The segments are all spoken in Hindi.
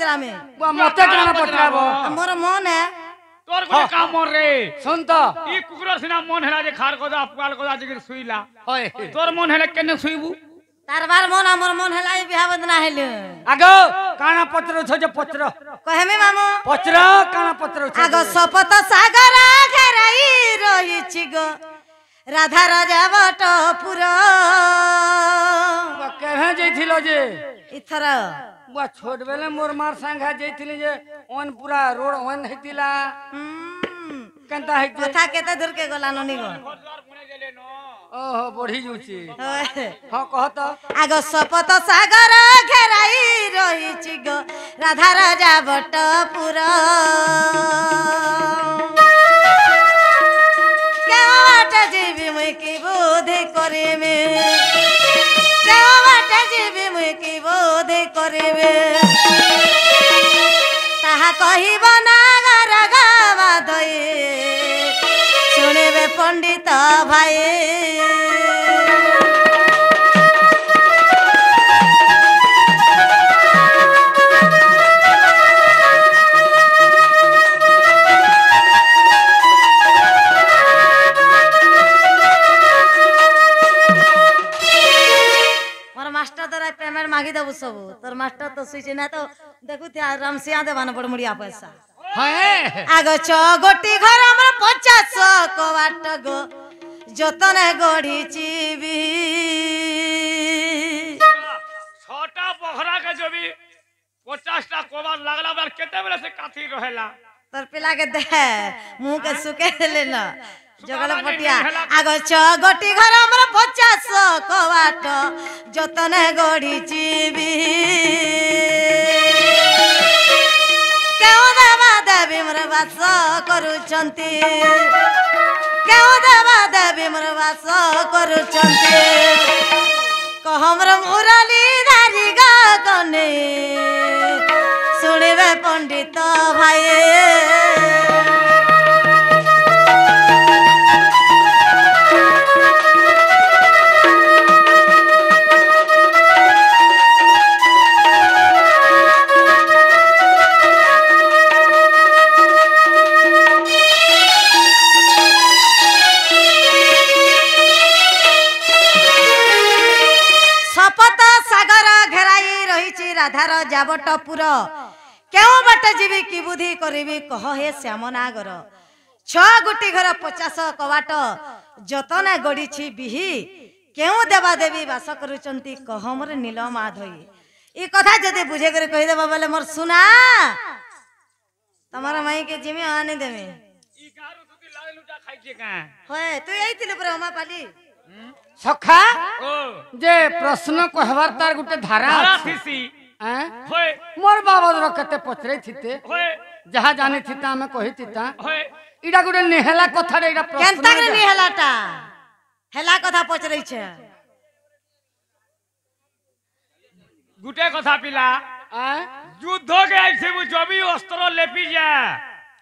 पचरामे मते काना पचराबो मोर मन है तोर कोई काम मन रे सुन तो ई कुकुर सिना मन हेला जे खार कोदा पुआल कोदा जे सुईला होय तोर मन हेला केने सुईबू तार बार मन हमर मन हैला बिहा बदना हैले आगो काना पचरो छ जे पचरो कहमे मामू पचरो काना पचरो छ आगो सपत सागर घेराई रहिछि गो राधा राजा बटपुर केहे जइथिलो जे इथर बा छोट बेले मोर मार संगा जइथिले जे ओन पूरा रोड ओन हेतिला केनता हेति कथा केते दूर के गला ननी गो घर पुणे गेले न ओहो बढ़ी जुछि हां कहत आगो सपत सागर घेराई रहिछि गो राधा राजा बटपुर केवाट जीवी मुई की बोधे करे में केवाट जीवी मुई की बोधे करे में ताहा कहिब नागर गावा दई सुनिबे पंडित भाई पेमेंट मागी दबु सब तोर मास्टर तो सुइचे ना तो देखु ते आराम से आ देबान पड़ मुड़िया पैसा हाय आगो छ गोटी घर हमर 50 कवाट गो जतने गढ़ी चिबी छोटा पोखरा के जो भी 50 टा कोबा लागला बार केते बेले से काथी रहेला तोर पिला के दे मुंह के सुके ले न जगल पटिया आगो छ गोटी घर हमर 50 कवाट जतने गढ़ी चिबी केउ देवा देवी मोर वास करूचंती केउ देवा देवी मोर वास करूचंती कहमर मुरली धारी गा कने सुनिबे पंडित भाई राधार जाबटपुर केउ बाटे जीवी की बुद्धि करिबी कह हे श्याम नागर 6 गुटी घर 50 कवाट जतने गड़ीछि बिही केउ देवा देवी वास करूचंती कह मोर नील माधई ई कथा जदी बुझे करे कहि देबा बोले मोर सुना तमरा माई के जिमी आने देमे ई गारू तुकी लाल लुटा खाइ के का होय तू आइथिले पर हमा पाली सखा ओ जे प्रश्न कहवार तार गुटे धारा धारा थीसी हैं होय मोर बाबा रो कते पचरे थिते होय जहा जाने थिता हमें कहि थिता होय इडा गुटे नेहला कथा रे इडा प्रश्न केनता के निहलाटा हेला कथा पचरै छै गुटे कथा पिला युद्ध के आइसे बु जबी अस्त्र लेपी जा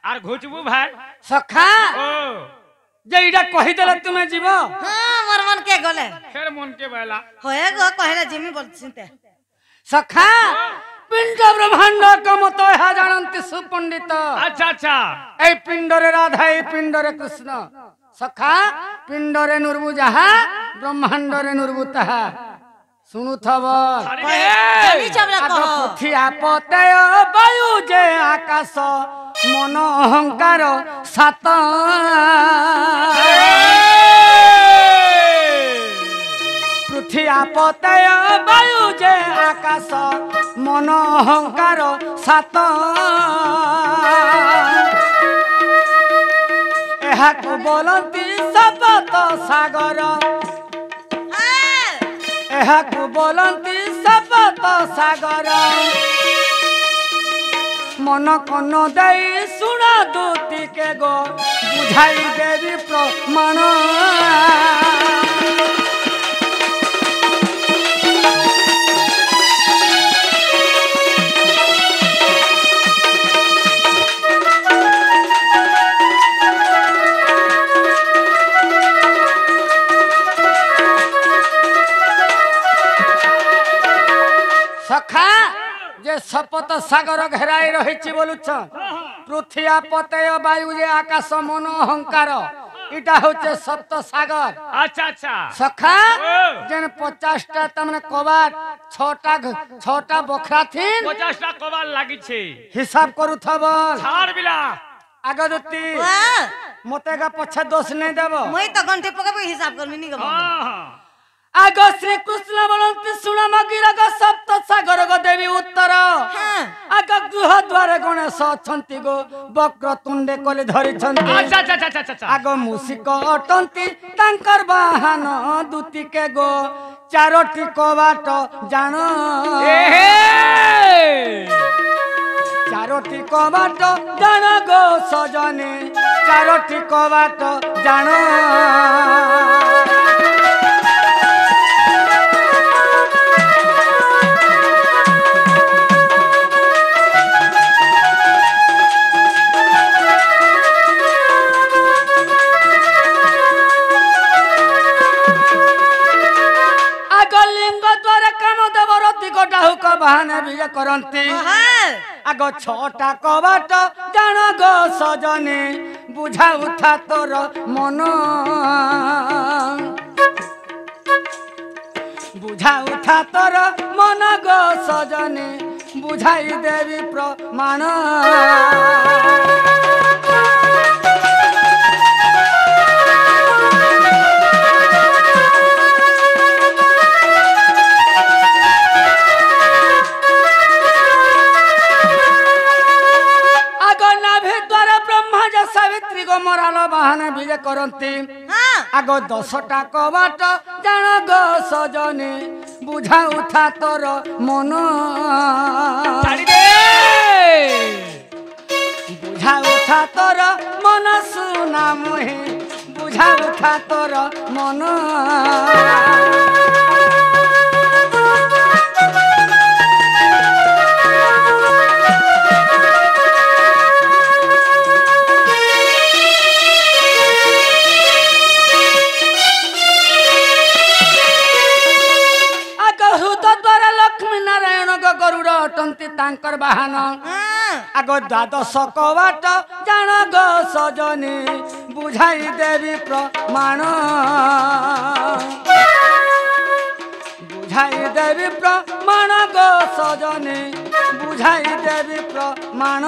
आर घुचबू भाई सखा ओ जे इडा कहि देला तुमे जीव हां मोर मन के गले फेर मन के बैला होए गो कहले जिमी बोलसिते सखा पिंड ब्रह्मांड कमतो है जानंती सुपंडित अच्छा अच्छा ए पिंडरे राधा ए पिंडरे कृष्ण सखा पिंडरे नुरबु जहा ब्रह्मांडरे नुरबु तहा सुनु थब चली चबला कह पथिया पतय वायु जे आकाश मन अहंकार सात पृथिया पतय वायु जे आकाश मन अहंकार सात एहाकु बोलती सपत सागर एहाकु बोलती सपत सागर मन कन दई सुना दूती के गो बुझाई देवी प्रमाण सखा जे सपत सागर घेराई रही बोलुछ पृथ्वी पतय वायु जे आकाश मन अहंकार इटा होचे सप्त सागर। अच्छा अच्छा सखा जेन 50टा तमने कबाट 6टा बखरा थिन 50टा कबाल लागी छे हिसाब करू थबल छाड़ बिला आगदती वाह मते का पछा दोष नहीं देबो মই তো গন্ঠে পকাবো হিসাব করবি নি গো आग श्री कृष्ण बोलंती सुना मगिरग सप्त सागर गो देवी उत्तर आग गृह द्वार गणेश अछंती गो वक्र तुंडे कले धरि छंती अच्छा अच्छा अच्छा अच्छा आग मुसिक अटंती तांकर वाहन दूती के गो चारोटी कबाट जान चारोटी कबाट जान गो सजने चारोटी कबाट जान बाहाने भी करती आग 6टा कबाट जान गो सजने बुझा उठा तोर मन बुझा उठा तोर मन गो सजने बुझाई देवी प्रमाण सावित्री गो मराल बाहने भी करती आग 10टा कबाट जान गो सजने बुझा उठा तोर मन बुझा उठा तोर मन सुना मुहे बुझा उठा तोर मन गरुड़ अटंती तांकर बाहन आग 12 कबाट जान गो सजने बुझाई देवी प्रमाण बुझाई देवी प्रमाण गो सजने बुझाई देवी प्रमाण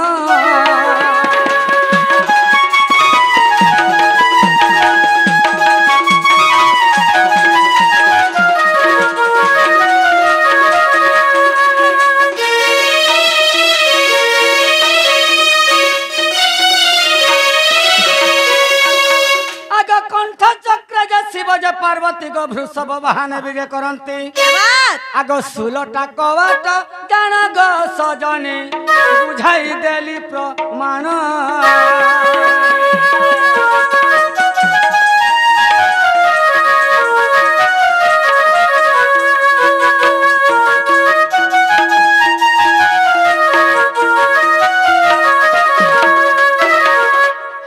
पार्वती गो वृषभ बाहने भी करती आग 16टा कबाट जान गो सजने बुझाई देली प्रमाण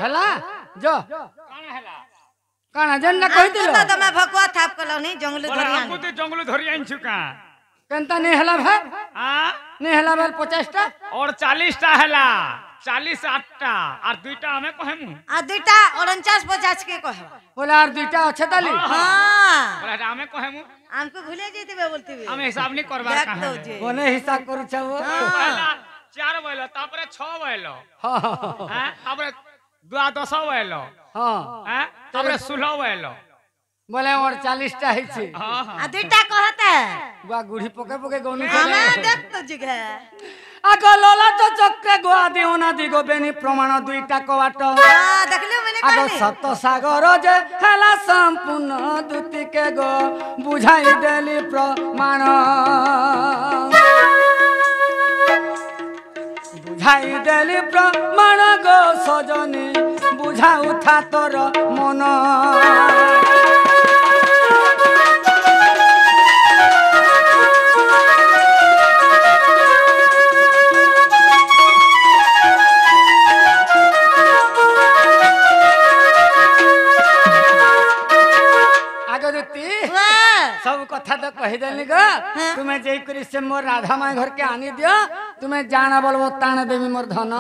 हला जो काना जन्ना कहि दिलो तो मैं भगवा थाप कलनी जंगल धरिया हमको तो जंगल धरिया इन चुका केनता नहीं हला भाई नहीं हला भाई 50टा और 40टा हला 40 8टा और 2टा हमें कहेमु आ 2टा 49 50 के कहबा बोला और 2टा अच्छे ताली हां बोला हमें कहेमु हमको भूले जेतिबे बोलतिबे हमें हिसाब नहीं करबा कहां कोने हिसाब करू छबो पहला 4 बैलो तापरे 6 बैलो हां तापरे 10 बैलो हां तापरे 16 बैलो बोले और 40टा है छी हां आ 2टा कहता बा गुड़ी पके पके गनु हमें देख तो जगह आग लोला तो चक्रे गोआ देउना दिगो बेनी प्रमाण 2टा कबाट हां देखलियो मैंने आग कहली सप्त सागर जे हला संपूर्ण दुति के गो बुझाई देली प्रमाण बुझाई देली प्रमाण गो सजने बुझा उठा तोर मन सब कथा तो कहि देली ग तुम्हें जई करी से मोर राधा माई घर के आनी दियो तुम्हें जाना बोलबो ताने देवी मोर धन